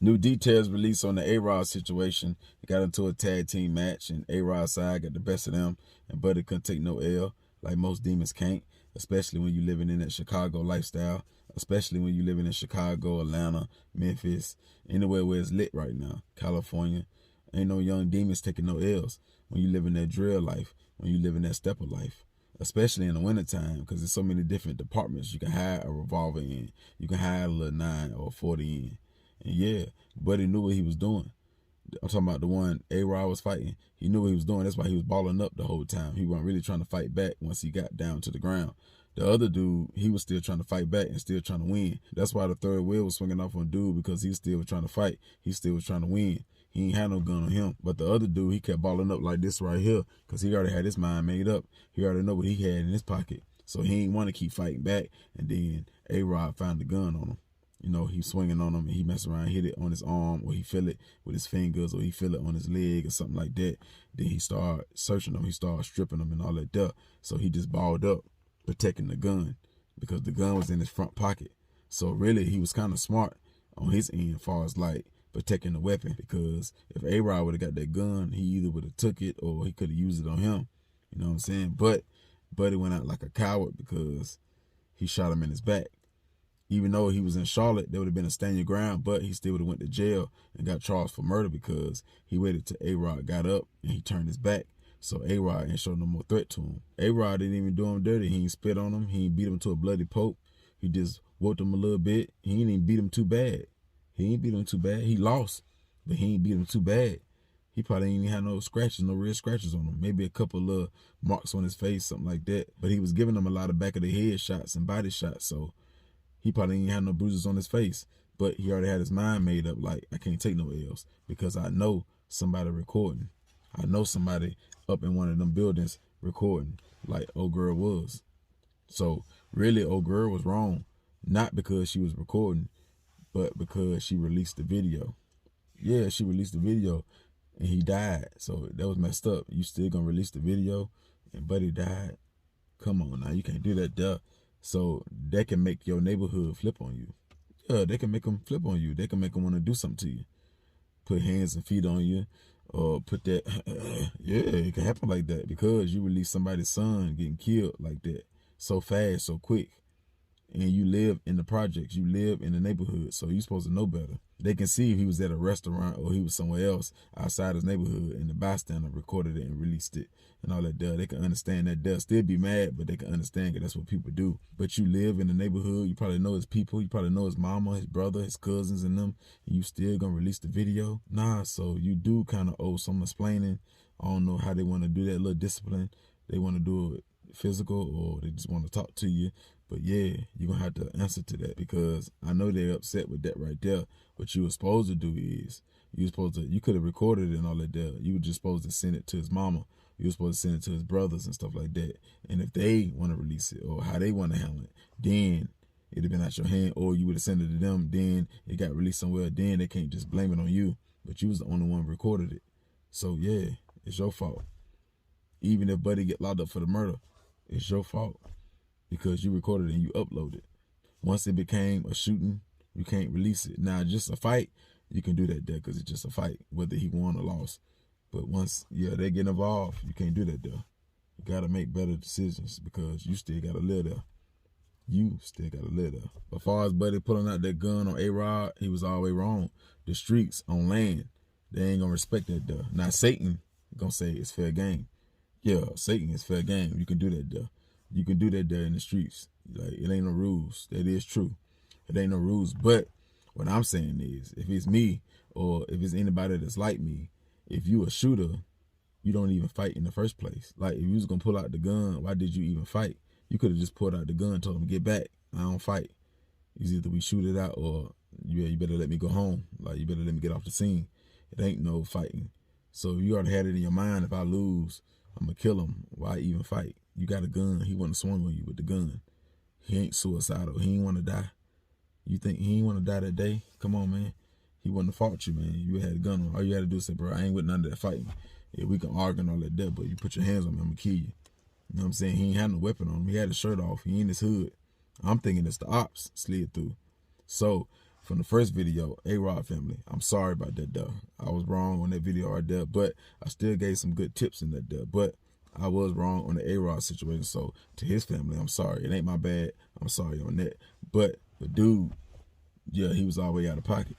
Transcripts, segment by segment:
New details released on the A-Rod situation. They got into a tag team match, and A-Rod's side got the best of them, and Buddy couldn't take no L, like most demons can't, especially when you living in that Chicago lifestyle, especially when you living in Chicago, Atlanta, Memphis, anywhere where it's lit right now, California. Ain't no young demons taking no L's when you live in that drill life, when you live in that stepper life, especially in the wintertime, because there's so many different departments you can hide a revolver in. You can hide a little 9 or 40 in. And yeah, Buddy knew what he was doing. I'm talking about the one A-Rod was fighting. He knew what he was doing. That's why he was balling up the whole time. He wasn't really trying to fight back once he got down to the ground. The other dude, he was still trying to fight back and still trying to win. That's why the third wheel was swinging off on dude, because he still was trying to fight. He still was trying to win. He ain't had no gun on him. But the other dude, he kept balling up like this right here, because he already had his mind made up. He already know what he had in his pocket. So he ain't want to keep fighting back. And then A-Rod found the gun on him. You know, he swinging on him, and he mess around, hit it on his arm, or he feel it with his fingers, or he feel it on his leg or something like that. Then he started searching him. He started stripping him and all that stuff. So he just balled up, protecting the gun, because the gun was in his front pocket. So really, he was kind of smart on his end as far as like protecting the weapon, because if A-Rod would have got that gun, he either would have took it or he could have used it on him. You know what I'm saying? But Buddy went out like a coward because he shot him in his back. Even though he was in Charlotte, there would have been a stand your ground, but he still would have went to jail and got charged for murder, because he waited till A-Rod got up and he turned his back. So A-Rod ain't showed no more threat to him. A-Rod didn't even do him dirty. He ain't spit on him. He ain't beat him to a bloody pulp. He just whooped him a little bit. He ain't even beat him too bad. He ain't beat him too bad. He lost, but he ain't beat him too bad. He probably ain't even had no scratches, no real scratches on him. Maybe a couple of marks on his face, something like that. But he was giving him a lot of back of the head shots and body shots, so he probably ain't had no bruises on his face. But he already had his mind made up, like, I can't take no L's, because I know somebody recording. I know somebody up in one of them buildings recording, like old girl was. So really, old girl was wrong, not because she was recording, but because she released the video. Yeah, she released the video, and he died. So that was messed up. You still gonna release the video, and Buddy died? Come on now, you can't do that, duh. So that can make your neighborhood flip on you. Yeah, they can make them flip on you. They can make them want to do something to you. Put hands and feet on you, or put that, yeah, it can happen like that, because you release somebody's son getting killed like that so fast, so quick. And you live in the projects, you live in the neighborhood, so you're supposed to know better. They can see if he was at a restaurant or he was somewhere else outside his neighborhood, and the bystander recorded it and released it and all that stuff. They can understand that. They'll still be mad, but they can understand that that's what people do. But you live in the neighborhood, you probably know his people, you probably know his mama, his brother, his cousins and them, and you still gonna release the video? Nah, so you do kind of owe some explaining. I don't know how they want to do that little discipline. They want to do it physical, or they just want to talk to you. But yeah, you're going to have to answer to that, because I know they're upset with that right there. What you were supposed to do is, you could have recorded it and all that there. You were just supposed to send it to his mama. You were supposed to send it to his brothers and stuff like that. And if they want to release it, or how they want to handle it, then it'd have been out your hand, or you would have sent it to them. Then it got released somewhere. Then they can't just blame it on you. But you was the only one who recorded it. So yeah, it's your fault. Even if Buddy get locked up for the murder, it's your fault, because you recorded it and you uploaded. Once it became a shooting, you can't release it. Now, just a fight, you can do that there, because it's just a fight, whether he won or lost. But once, yeah, they get involved, you can't do that there. You got to make better decisions, because you still got to live there. You still got to live there. But as far as Buddy pulling out that gun on A-Rod, he was all the way wrong. The streets on land, they ain't going to respect that there. Now, Satan going to say it's fair game. Yeah, Satan is fair game. You can do that there. You can do that there in the streets. Like, it ain't no rules. That is true. It ain't no rules. But what I'm saying is, if it's me, or if it's anybody that's like me, if you a shooter, you don't even fight in the first place. Like, if you was gonna pull out the gun, why did you even fight? You could have just pulled out the gun and told him, get back. I don't fight. It's either we shoot it out, or you better let me go home. Like, you better let me get off the scene. It ain't no fighting. So you already had it in your mind, if I lose, I'm gonna kill him. Why even fight? You got a gun. He wouldn't have swung on you with the gun. He ain't suicidal. He ain't want to die. You think he ain't want to die that day? Come on, man. He wouldn't have fought you, man. You had a gun on. All you had to do is say, bro, I ain't with none of that fighting. Yeah, we can argue and all that, but you put your hands on me, I'm going to kill you. You know what I'm saying? He ain't had no weapon on him. He had his shirt off. He in his hood. I'm thinking it's the ops slid through. So from the first video, A-Rod family, I'm sorry about that though. I was wrong on that video right there, but I still gave some good tips in that there. But I was wrong on the A-Rod situation. So to his family, I'm sorry. It ain't my bad. I'm sorry on that. But the dude, yeah, he was all the way out of pocket.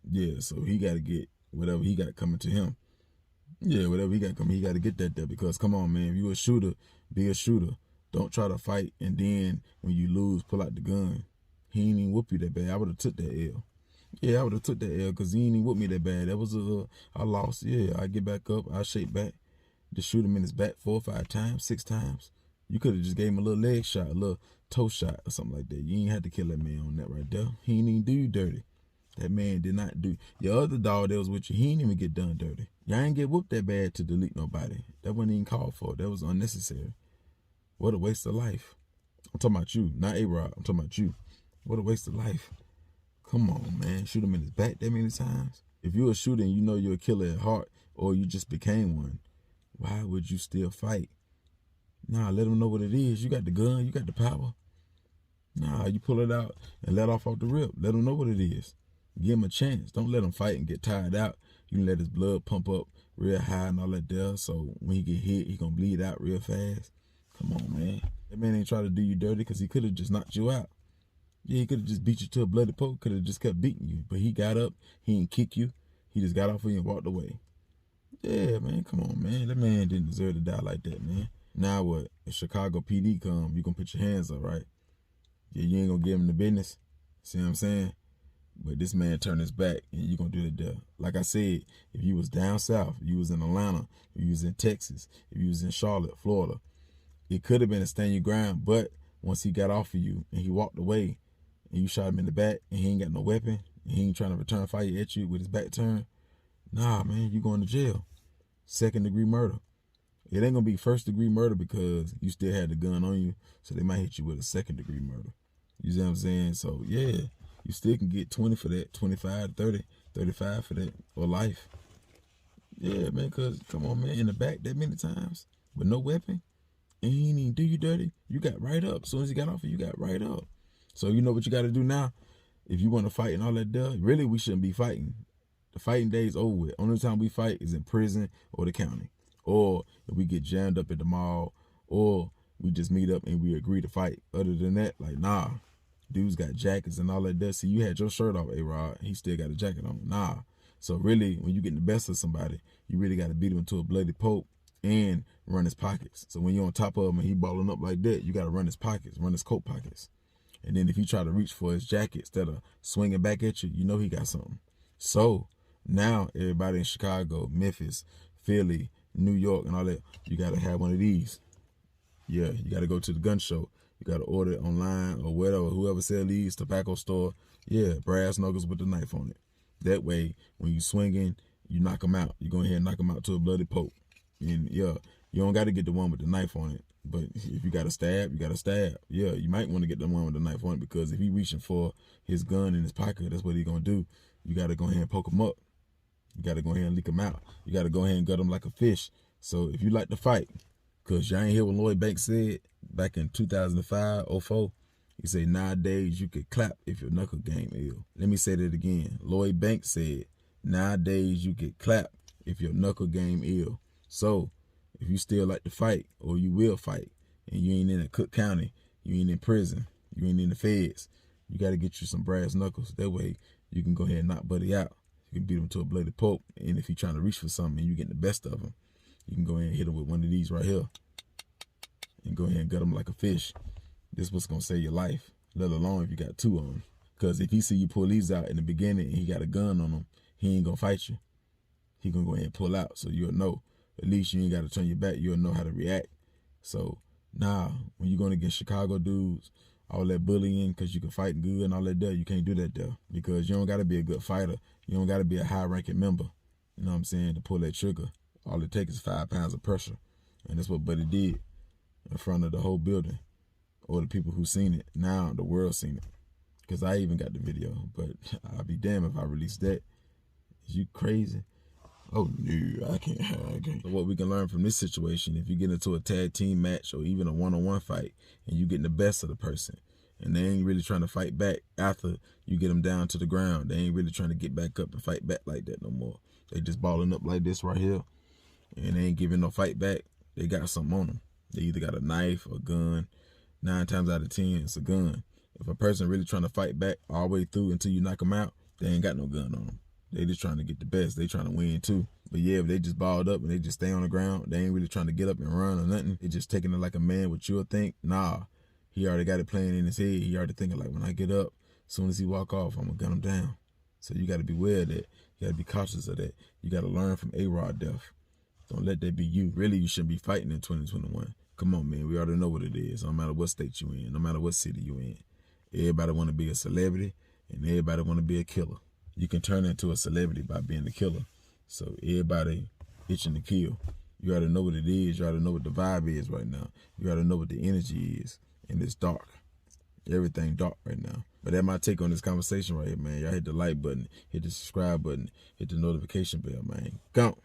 Yeah, so he got to get whatever he got coming to him. Yeah, whatever he got coming, he got to get that there. Because come on, man, if you a shooter, be a shooter. Don't try to fight and then when you lose, pull out the gun. He ain't even whoop you that bad. I would have took that L. Yeah, I would have took that L because he ain't even whoop me that bad. That was I lost. Yeah, I get back up. I shake back. Just shoot him in his back 4 or 5 times, 6 times. You could have just gave him a little leg shot, a little toe shot or something like that. You ain't had to kill that man on that right there. He ain't even do you dirty. That man did not do. Your other dog that was with you, he ain't even get done dirty. Y'all ain't get whooped that bad to delete nobody. That wasn't even called for. That was unnecessary. What a waste of life. I'm talking about you, not A-Rod. I'm talking about you. What a waste of life. Come on, man. Shoot him in his back that many times. If you're a shooter and you know you're a killer at heart or you just became one, why would you still fight? Nah, let them know what it is. You got the gun. You got the power. Nah, you pull it out and let off the rip. Let them know what it is. Give him a chance. Don't let him fight and get tired out. You can let his blood pump up real high and all that there. So when he get hit, he gonna bleed out real fast. Come on, man. That man ain't trying to do you dirty because he could have just knocked you out. Yeah, he could have just beat you to a bloody pulp. Could have just kept beating you. But he got up. He didn't kick you. He just got off of you and walked away. Yeah, man. Come on, man. That man didn't deserve to die like that, man. Now what? If Chicago PD come, you gonna put your hands up, right? Yeah, you ain't gonna give him the business. See what I'm saying? But this man turned his back and you gonna do that there. Like I said, if you was down south, if you was in Atlanta, if you was in Texas, if you was in Charlotte, Florida, it could have been a stand your ground, but once he got off of you and he walked away and you shot him in the back and he ain't got no weapon and he ain't trying to return fire at you with his back turned, nah, man, you going to jail. 2nd degree murder. It ain't gonna be 1st degree murder because you still had the gun on you, so they might hit you with a 2nd degree murder. You see what I'm saying? So yeah, you still can get 20 for that, 25, 30, 35 for that, or life. Yeah, man, because come on, man, in the back that many times with no weapon, and he ain't even do you dirty, you got right up. As soon as he got off of you, got right up. So you know what you got to do now? If you want to fight and all that there, really we shouldn't be fighting. The fighting days over with. Only time we fight is in prison or the county. Or if we get jammed up at the mall, or we just meet up and we agree to fight. Other than that, like, nah. Dudes got jackets and all that there. See, you had your shirt off, A-Rod. He still got a jacket on. Nah. So really, when you get the best of somebody, you really got to beat him into a bloody pulp and run his pockets. So when you're on top of him and he balling up like that, you got to run his pockets, run his coat pockets. And then if he try to reach for his jacket instead of swinging back at you, you know he got something. So now everybody in Chicago, Memphis, Philly, New York, and all that, you got to have one of these. Yeah, you got to go to the gun show. You got to order it online or whatever, whoever sell these, tobacco store. Yeah, brass knuckles with the knife on it. That way, when you swinging, you knock them out. You go ahead and knock them out to a bloody poke. And yeah, you don't got to get the one with the knife on it. But if you got to stab, you got to stab. Yeah, you might want to get the one with the knife on it because if he reaching for his gun in his pocket, that's what he going to do. You got to go ahead and poke him up. You got to go ahead and leak him out. You got to go ahead and gut him like a fish. So if you like to fight, because y'all ain't hear what Lloyd Banks said back in 2005, 04? He said, nowadays you could clap if your knuckle game ill. Let me say that again. Lloyd Banks said, nowadays you could clap if your knuckle game ill. So if you still like to fight, or you will fight, and you ain't in Cook County, you ain't in prison, you ain't in the feds, you got to get you some brass knuckles. That way you can go ahead and knock Buddy out. You can beat him to a bloody pulp. And if he's trying to reach for something and you getting the best of him, you can go ahead and hit him with one of these right here and go ahead and gut him like a fish. This is what's going to save your life, let alone if you got 2 on him. Because if he see you pull these out in the beginning and he got a gun on him, he ain't going to fight you. He going to go ahead and pull out, so you'll know. At least you ain't got to turn your back. You'll know how to react. So, nah, when you're going against Chicago dudes, all that bullying because you can fight good and all that there, you can't do that there. Because you don't got to be a good fighter. You don't got to be a high-ranking member, you know what I'm saying, to pull that trigger. All it takes is 5 pounds of pressure. And that's what Buddy did in front of the whole building, or the people who seen it. Now the world seen it, because I even got the video. But I'll be damned if I release that. Is you crazy? Oh no, I can't. So what we can learn from this situation, if you get into a tag team match or even a one-on-one fight and you getting the best of the person, And they ain't really trying to fight back after you get them down to the ground. They ain't really trying to get back up and fight back like that no more. They just balling up like this right here, and they ain't giving no fight back. They got something on them. They either got a knife or a gun. 9 times out of 10, it's a gun. If a person really trying to fight back all the way through until you knock them out, they ain't got no gun on them. They just trying to get the best. They trying to win too. But yeah, if they just balled up and they just stay on the ground, they ain't really trying to get up and run or nothing. They just taking it like a man, what you'll think. Nah, he already got it playing in his head. He already thinking like, when I get up, as soon as he walk off, I'm gonna gun him down. So you got to be aware of that. You got to be cautious of that. You got to learn from A-Rod death. Don't let that be you. Really, you shouldn't be fighting in 2021. Come on, man. We already know what it is. No matter what state you in, no matter what city you in. Everybody want to be a celebrity, and everybody want to be a killer. You can turn into a celebrity by being a killer. So everybody itching to kill. You ought to know what it is. You ought to know what the vibe is right now. You ought to know what the energy is. And it's dark. Everything dark right now. But that's my take on this conversation right here, man. Y'all hit the like button, hit the subscribe button, hit the notification bell, man. Go.